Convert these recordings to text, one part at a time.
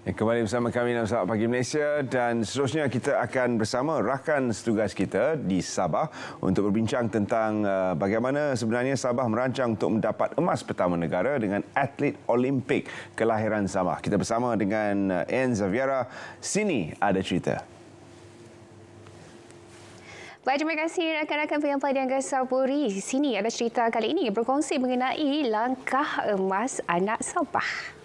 Kembali bersama kami dalam Sahabat Pagi Malaysia dan seterusnya kita akan bersama rakan setugas kita di Sabah untuk berbincang tentang bagaimana sebenarnya Sabah merancang untuk mendapat emas pertama negara dengan atlet Olimpik kelahiran Sabah. Kita bersama dengan Anne Zaviera. Sini ada cerita. Baik, terima kasih rakan-rakan penyampai dan Sapuri. Sini ada cerita kali ini berkongsi mengenai langkah emas anak Sabah.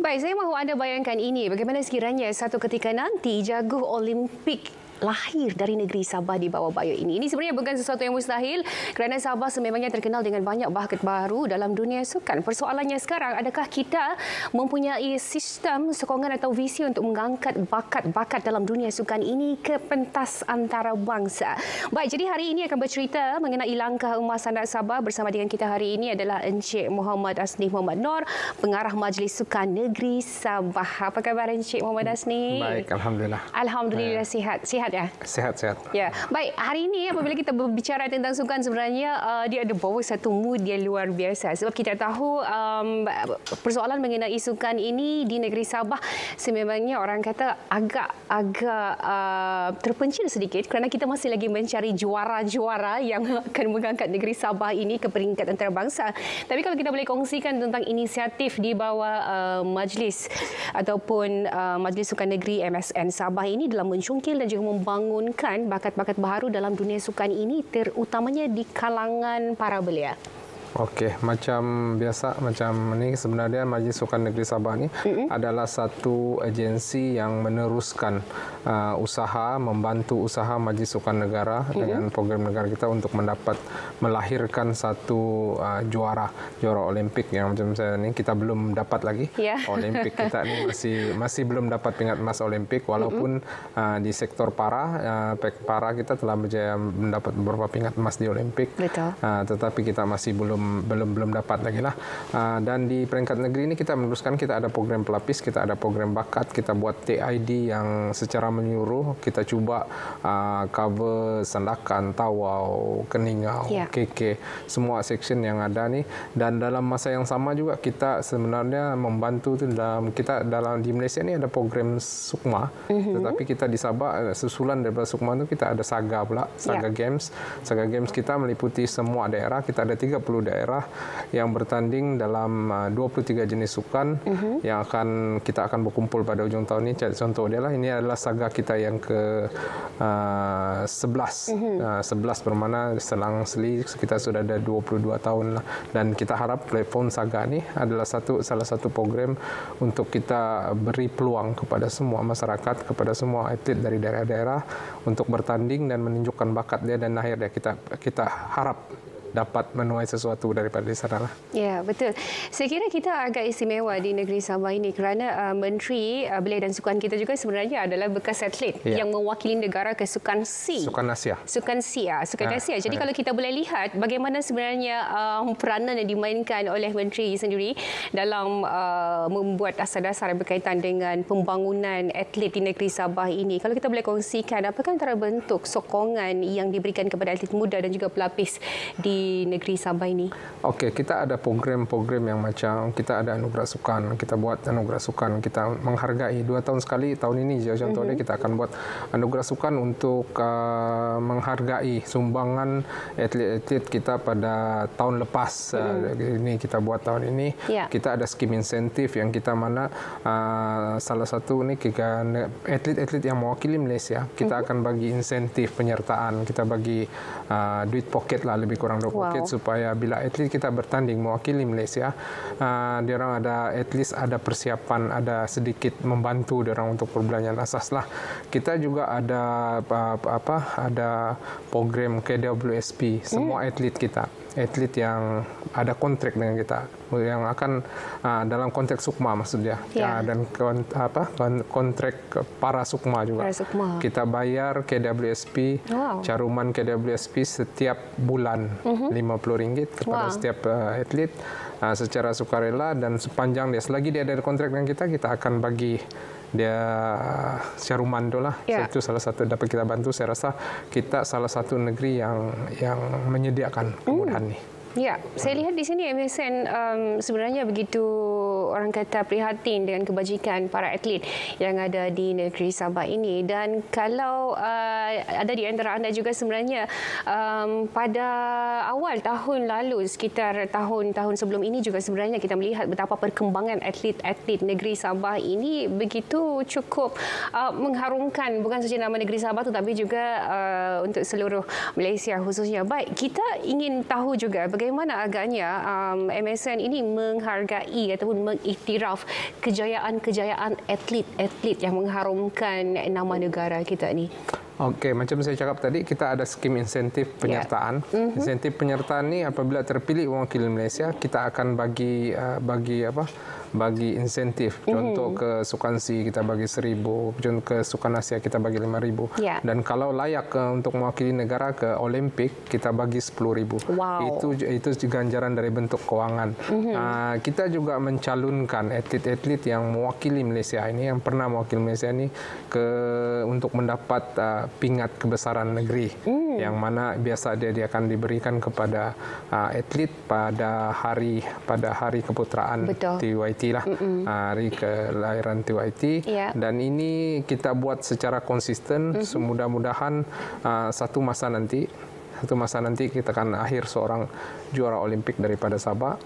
Baik, saya mahu anda bayangkan ini. Bagaimana sekiranya satu ketika nanti jago Olimpik lahir dari negeri Sabah di bawah bayu ini. Ini sebenarnya bukan sesuatu yang mustahil kerana Sabah sememangnya terkenal dengan banyak bakat baru dalam dunia sukan. Persoalannya sekarang, adakah kita mempunyai sistem sokongan atau visi untuk mengangkat bakat-bakat dalam dunia sukan ini ke pentas antarabangsa? Baik, jadi hari ini akan bercerita mengenai langkah emas anak Sabah. Bersama dengan kita hari ini adalah Encik Muhammad Asni Muhammad Nor, Pengarah Majlis Sukan Negeri Sabah. Apa khabar Encik Muhammad Asni? Baik, Alhamdulillah. Alhamdulillah, sihat ya? Sehat-sehat. Ya, baik. Hari ini apabila kita berbicara tentang sukan, sebenarnya dia ada bawa satu mood yang luar biasa. Sebab kita tahu persoalan mengenai sukan ini di negeri Sabah sememangnya orang kata agak terpencil sedikit kerana kita masih lagi mencari juara-juara yang akan mengangkat negeri Sabah ini ke peringkat antarabangsa. Tapi kalau kita boleh kongsikan tentang inisiatif di bawah majlis ataupun Majlis Sukan Negeri MSN Sabah ini dalam mencungkil dan juga membangunkan bakat-bakat baru dalam dunia sukan ini, terutamanya di kalangan para belia. Okey, macam biasa, macam ni sebenarnya Majlis Sukan Negeri Sabah ni adalah satu agensi yang meneruskan usaha, membantu usaha Majlis Sukan Negara dengan program negara kita untuk melahirkan satu juara Olimpik yang macam saya ni kita belum dapat lagi. Olimpik kita ni masih belum dapat pingat emas Olimpik walaupun di sektor para kita telah berjaya mendapat beberapa pingat emas di Olimpik. Betul. Tetapi kita masih belum dapat lagi lah. Dan di peringkat negeri ini kita meneruskan, kita ada program pelapis, kita ada program bakat, kita buat TID yang secara menyeluruh, kita cuba cover Sandakan, Tawau, Keningau, KK, semua section yang ada ni. Dan dalam masa yang sama juga kita sebenarnya membantu tu dalam di Malaysia ni ada program Sukma, tetapi kita di Sabah susulan daripada Sukma tu kita ada Saga pula, Saga Games. Saga Games kita meliputi semua daerah, kita ada 30 daerah yang bertanding dalam 23 jenis sukan yang kita akan berkumpul pada hujung tahun ini. Contoh dia lah, ini adalah saga kita yang ke 11 bermakna selang seli kita sudah ada 22 tahun lah. Dan kita harap platform saga ni adalah salah satu program untuk kita beri peluang kepada semua masyarakat, kepada semua atlet dari daerah-daerah untuk bertanding dan menunjukkan bakat dia, dan akhirnya kita harap dapat menuai sesuatu daripada di sana lah. Ya, betul. Saya kira kita agak istimewa di negeri Sabah ini kerana Menteri Belia dan Sukan kita juga sebenarnya adalah bekas atlet yang mewakili negara ke Sukan C. Sukan Asia. Sukan Asia. Jadi kalau kita boleh lihat bagaimana sebenarnya peranan yang dimainkan oleh Menteri sendiri dalam membuat dasar-dasar yang berkaitan dengan pembangunan atlet di negeri Sabah ini. Kalau kita boleh kongsikan, apakah antara bentuk sokongan yang diberikan kepada atlet muda dan juga pelapis di negeri Sabah ini? Okey, kita ada program-program yang macam kita ada anugerah sukan, kita buat anugerah sukan, kita menghargai 2 tahun sekali. Tahun ini contohnya kita akan buat anugerah sukan untuk menghargai sumbangan atlet-atlet kita pada tahun lepas. Ini kita buat tahun ini. Kita ada skim insentif yang kita salah satu ni atlet-atlet yang mewakili Malaysia, kita akan bagi insentif penyertaan, kita bagi duit poket lah, lebih kurang poket, supaya bila atlet kita bertanding mewakili Malaysia, dia orang ada at least ada persiapan, ada sedikit membantu dia orang untuk perbelanjaan asas lah. Kita juga ada ada program KWSP, semua atlet kita, atlet yang ada kontrak dengan kita, yang akan dalam kontrak Sukma maksudnya, dan kontrak para Sukma juga. Kita bayar KWSP, caruman KWSP setiap bulan. RM50 kepada setiap atlet secara sukarela, dan sepanjang dia selagi dia ada kontrak dengan kita akan bagi dia syaruman tu lah. Itu salah satu dapat kita bantu. Saya rasa kita salah satu negeri yang menyediakan kemudahan ni. Ya, saya lihat di sini MSN sebenarnya begitu orang kata prihatin dengan kebajikan para atlet yang ada di negeri Sabah ini. Dan kalau ada di antara anda juga sebenarnya pada awal tahun lalu, sekitar tahun-tahun sebelum ini juga sebenarnya kita melihat betapa perkembangan atlet-atlet negeri Sabah ini begitu cukup mengharumkan bukan saja nama negeri Sabah tetapi juga untuk seluruh Malaysia khususnya. Baik, kita ingin tahu juga bagaimana agaknya MSN ini menghargai ataupun mengiktiraf kejayaan-kejayaan atlet-atlet yang mengharumkan nama negara kita ni. Okey, macam saya cakap tadi, kita ada skim insentif penyertaan. Insentif penyertaan ni apabila terpilih mewakili Malaysia, kita akan bagi insentif. Contoh ke Sukan C kita bagi 1,000, contoh ke Sukan Asia kita bagi 5,000. Dan kalau layak untuk mewakili negara ke Olimpik, kita bagi 10,000. Itu ganjaran dari bentuk kewangan. Kita juga mencalonkan atlet-atlet yang mewakili Malaysia ini, yang pernah mewakili Malaysia ini untuk mendapat pingat kebesaran negeri, yang mana biasa dia akan diberikan kepada atlet pada hari keputeraan TYT lah, hari kelahiran TYT. Dan ini kita buat secara konsisten. Mudah-mudahan satu masa nanti kita akan akhir seorang juara Olimpik daripada Sabah.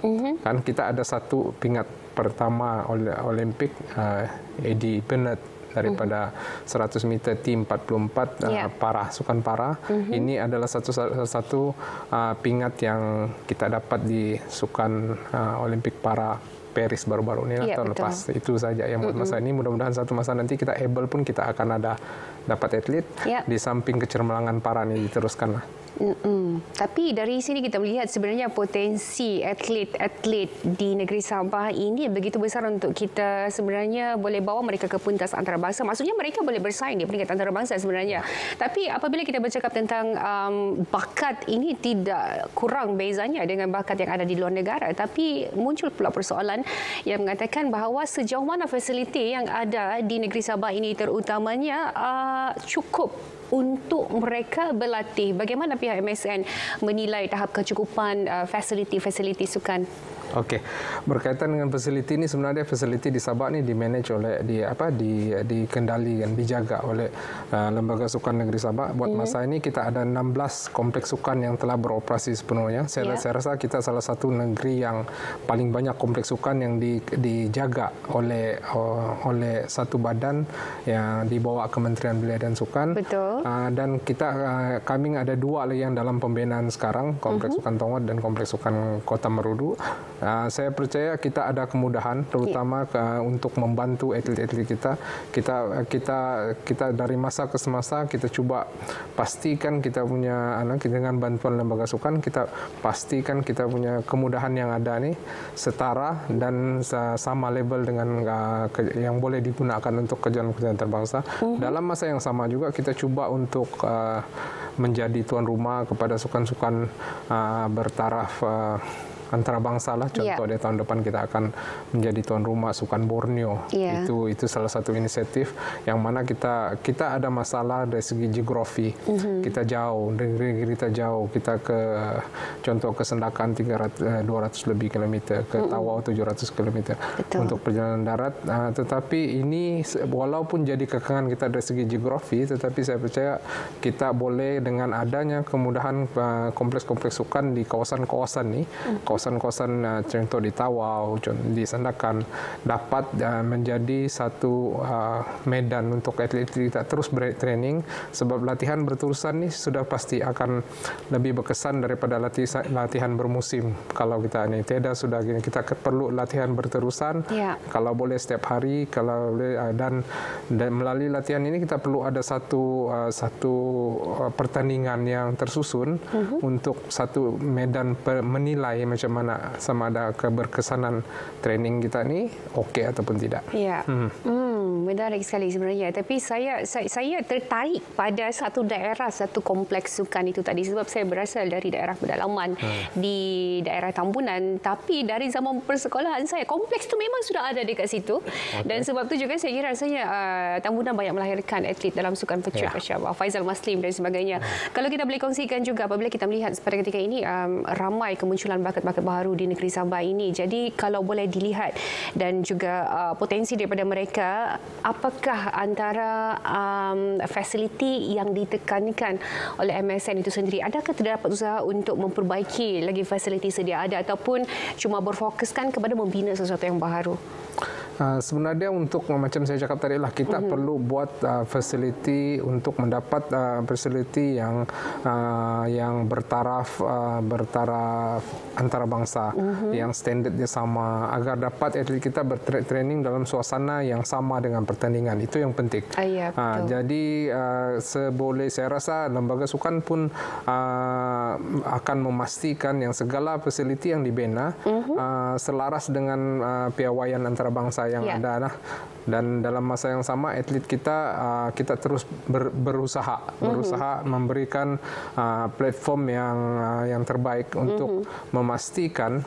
Kan kita ada satu pingat pertama Olimpik, Eddie Bennett daripada 100 meter tim 44 para sukan para. Ini adalah satu pingat yang kita dapat di sukan Olimpik para Paris baru-baru ini tahun lepas. Itu saja yang buat masa ini. Mudah-mudahan satu masa nanti kita able pun kita akan dapat atlet. Di samping kecermelangan para ini diteruskan. Tapi dari sini kita melihat sebenarnya potensi atlet-atlet di negeri Sabah ini begitu besar untuk kita sebenarnya boleh bawa mereka ke pentas antarabangsa. Maksudnya mereka boleh bersaing di peringkat antarabangsa sebenarnya. Tapi apabila kita bercakap tentang bakat ini, tidak kurang bezanya dengan bakat yang ada di luar negara. Tapi muncul pula persoalan yang mengatakan bahawa sejauh mana fasiliti yang ada di negeri Sabah ini terutamanya cukup untuk mereka berlatih. Bagaimana pihak MSN menilai tahap kecukupan fasiliti sukan? Okey, berkaitan dengan fasiliti ini, sebenarnya fasiliti di Sabah ni dimanage oleh dikendalikan, dijaga oleh Lembaga Sukan Negeri Sabah. Buat masa ini kita ada 16 kompleks sukan yang telah beroperasi sepenuhnya. Saya rasa kita salah satu negeri yang paling banyak kompleks sukan yang dijaga oleh satu badan yang dibawa Kementerian Belia dan Sukan. Betul. Dan kami ada dua lagi yang dalam pembinaan sekarang, kompleks sukan Tonggod dan kompleks sukan Kota Merudu. Saya percaya kita ada kemudahan, terutama untuk membantu atlet-atlet kita. Kita dari masa ke semasa kita cuba pastikan kita punya dengan bantuan lembaga sukan, kita pastikan kita punya kemudahan yang ada ni setara dan sama level dengan yang boleh digunakan untuk kejuaraan terbangsa. Dalam masa yang sama juga kita cuba untuk menjadi tuan rumah kepada sukan-sukan bertaraf antarabangsa lah. Contoh di tahun depan kita akan menjadi tuan rumah Sukan Borneo. Itu salah satu inisiatif yang mana kita ada masalah dari segi geografi. Kita jauh, negeri kita jauh. Kita contoh ke Sendakan 200 lebih kilometer, ke Tawau 700 kilometer untuk perjalanan darat. Tetapi ini walaupun jadi kekangan kita dari segi geografi, tetapi saya percaya kita boleh dengan adanya kemudahan kompleks-kompleks sukan di kawasan-kawasan ni, kawasan-kawasan contoh di Tawau, di Sandakan, dapat menjadi satu medan untuk atlet kita terus bertraining, sebab latihan berterusan ni sudah pasti akan lebih berkesan daripada latihan bermusim. Kalau kita ni tiada sudah gini, kita perlu latihan berterusan. Kalau boleh setiap hari, kalau boleh dan melalui latihan ini kita perlu ada satu pertandingan yang tersusun untuk satu medan menilai macam mana sama ada keberkesanan training kita ni okey ataupun tidak. Menarik sekali sebenarnya. Tapi saya tertarik pada satu daerah, satu kompleks sukan itu tadi sebab saya berasal dari daerah pedalaman di daerah Tambunan. Tapi dari zaman persekolahan saya, kompleks itu memang sudah ada dekat situ. Dan sebab itu juga saya kira rasanya Tambunan banyak melahirkan atlet dalam sukan pecut Syabas, Faizal Maslim dan sebagainya. Kalau kita boleh kongsikan juga apabila kita melihat pada ketika ini ramai kemunculan bakat-bakat baru di negeri Sabah ini. Jadi kalau boleh dilihat dan juga potensi daripada mereka, apakah antara fasiliti yang ditekankan oleh MSN itu sendiri, adakah terdapat usaha untuk memperbaiki lagi fasiliti sedia ada ataupun cuma berfokuskan kepada membina sesuatu yang baru? Sebenarnya untuk macam saya cakap tadi lah, kita perlu buat fasiliti untuk mendapat fasiliti yang bertaraf antarabangsa, yang standardnya sama, agar dapat atlet kita bertraining dalam suasana yang sama dengan pertandingan. Itu yang penting. Jadi seboleh saya rasa lembaga sukan pun akan memastikan yang segala fasiliti yang dibina selaras dengan piawaian antarabangsa yang ada. Dan dalam masa yang sama atlet kita terus berusaha memberikan platform yang terbaik untuk memastikan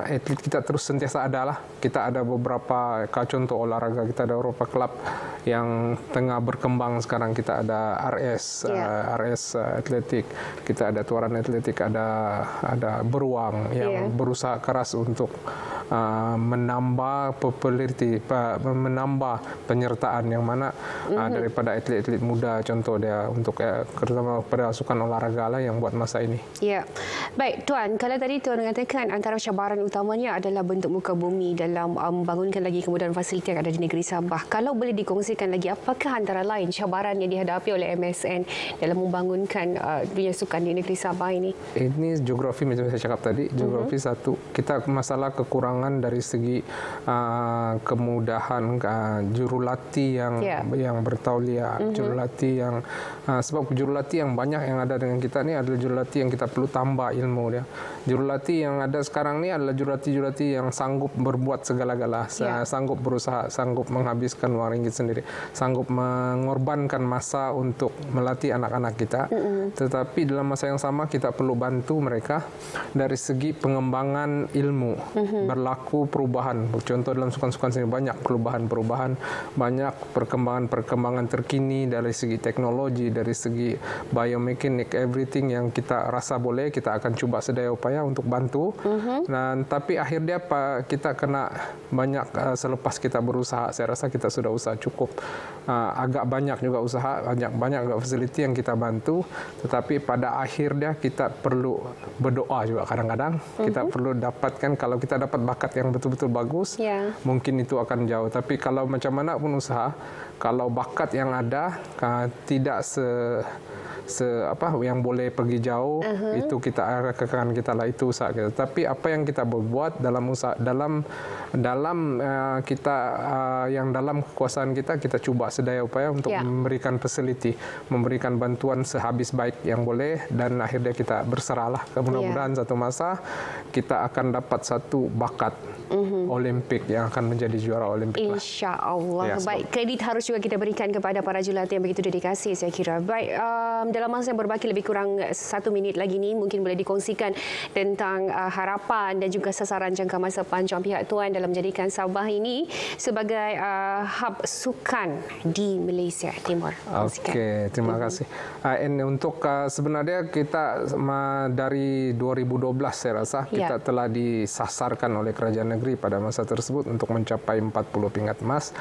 atlet kita terus sentiasa ada lah. Kita ada beberapa contoh olahraga, kita ada Eropa Club yang tengah berkembang sekarang, kita ada RS Atletik, kita ada Tuaran Atletik, ada Beruang yang berusaha keras untuk menambah populariti, menambah penyertaan yang mana daripada atlet-atlet muda, contoh dia untuk terutama pada sukan olahraga lah yang buat masa ini. Ya, baik Tuan. Kalau tadi Tuan mengatakan antara cabaran utamanya adalah bentuk muka bumi dalam membangunkan lagi kemudahan fasiliti yang ada di negeri Sabah. Kalau boleh dikongsikan lagi, apakah antara lain cabaran yang dihadapi oleh MSN dalam membangunkan dunia sukan di negeri Sabah ini? Ini geografi macam saya cakap tadi, geografi satu. Kita masalah kekurangan dari segi kemudahan jurulatih yang bertauliah, jurulatih yang sebab jurulatih yang banyak yang ada dengan kita ni adalah jurulatih yang kita perlu tambah ilmu dia. Jurulatih yang ada sekarang ni adalah jurulatih yang sanggup berbuat segala-gala, sanggup berusaha, sanggup menghabiskan wang ringgit sendiri, sanggup mengorbankan masa untuk melatih anak-anak kita. Tetapi dalam masa yang sama kita perlu bantu mereka dari segi pengembangan ilmu. Berlaku perubahan. Contoh dalam sukan-sukan sini banyak perubahan-perubahan, banyak perkembangan-perkembangan terkini dari segi teknologi, dari segi biomekanik, everything yang kita rasa boleh, kita akan cuba sedaya upaya untuk bantu. Dan tapi akhirnya kita kena banyak selepas kita berusaha, saya rasa kita sudah usaha cukup, agak banyak juga usaha, banyak juga fasiliti yang kita bantu, tetapi pada akhirnya kita perlu berdoa juga kadang-kadang. Kita perlu dapatkan, kalau kita dapat bakat yang betul-betul bagus, mungkin itu akan jauh. Tapi kalau macam mana pun usaha, kalau bakat yang ada tidak yang boleh pergi jauh, itu kita arahkan kita lah, itu usaha kita. Tapi apa yang kita berbuat dalam usaha, dalam kita yang dalam kekuasaan kita cuba sedaya upaya untuk memberikan fasiliti, memberikan bantuan sehabis baik yang boleh, dan akhirnya kita berserahlah. Mudah-mudahan satu masa kita akan dapat satu bakat Olimpik yang akan menjadi juara Olimpik. Insya-Allah. Baik, kredit harus juga kita berikan kepada para jurulatih yang begitu dedikasi, saya kira. Baik, dalam masa yang berbaki lebih kurang 1 minit lagi ni, mungkin boleh dikongsikan tentang harapan dan juga sasaran jangka masa panjang pihak Tuan dalam menjadikan Sabah ini sebagai hub sukan di Malaysia Timur. Okey, terima kasih. Untuk sebenarnya kita dari 2012 saya rasa kita telah disasarkan oleh kerajaan negeri pada masa tersebut untuk mencapai 40 pingat emas.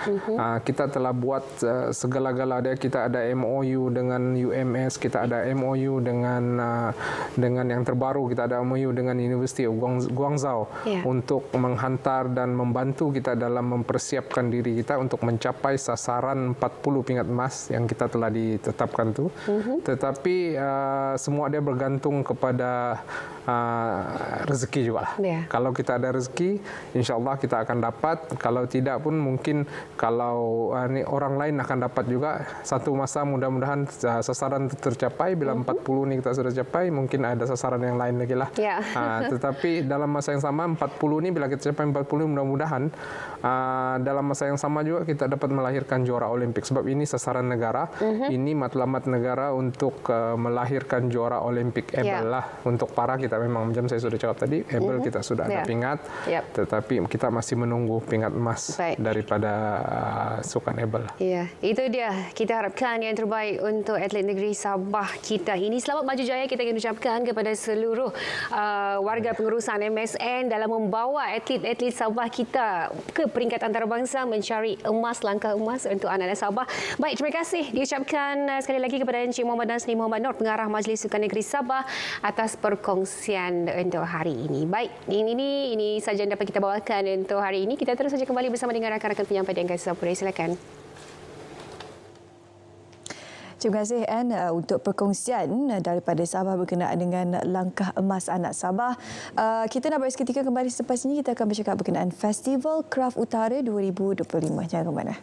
Kita telah buat segala-gala dia. Kita ada MOU dengan UMS, kita ada MOU dengan yang terbaru, kita ada MOU dengan University of Guangzhou untuk menghantar dan membantu kita dalam mempersiapkan diri kita untuk mencapai sasaran 40 pingat emas yang kita telah ditetapkan tu. Tetapi semua dia bergantung kepada rezeki juga lah. Kalau kita ada rezeki, InsyaAllah kita akan dapat. Kalau tidak pun mungkin kalau orang lain akan dapat juga. Satu masa mudah-mudahan sasaran tercapai. Bila 40 ni kita sudah capai, mungkin ada sasaran yang lain lagi lah. Tetapi dalam masa yang sama 40 ni bila kita capai 40 mudah-mudahan dalam masa yang sama juga kita dapat melahirkan juara Olimpik. Sebab ini sasaran negara. Ini matlamat negara untuk melahirkan juara Olimpik Able lah. Untuk para kita memang macam saya sudah cakap tadi, Able kita sudah ada pingat. Tetapi kita masih menunggu pingat emas daripada sukan Able. Ya, itu dia. Kita harapkan yang terbaik untuk atlet negeri Sabah kita ini. Selamat maju jaya kita ingin ucapkan kepada seluruh warga pengurusan MSN dalam membawa atlet-atlet Sabah kita ke peringkat antarabangsa mencari emas, langkah emas untuk anak-anak Sabah. Baik, terima kasih diucapkan sekali lagi kepada Encik Muhammad Nasri Muhammad Nur, Pengarah Majlis Sukan Negeri Sabah atas perkongsian untuk hari ini. Baik, ini sahaja yang dapat kita bawakan untuk hari ini. Kita terus saja kembali bersama dengan rakan-rakan penyampai di Angkasa Pura. Silakan. Terima kasih Ann untuk perkongsian daripada Sabah berkenaan dengan langkah emas anak Sabah. Kita nak berehat seketika, kembali selepas ini kita akan bercakap berkenaan Festival Kraft Utara 2025. Jangan ke mana.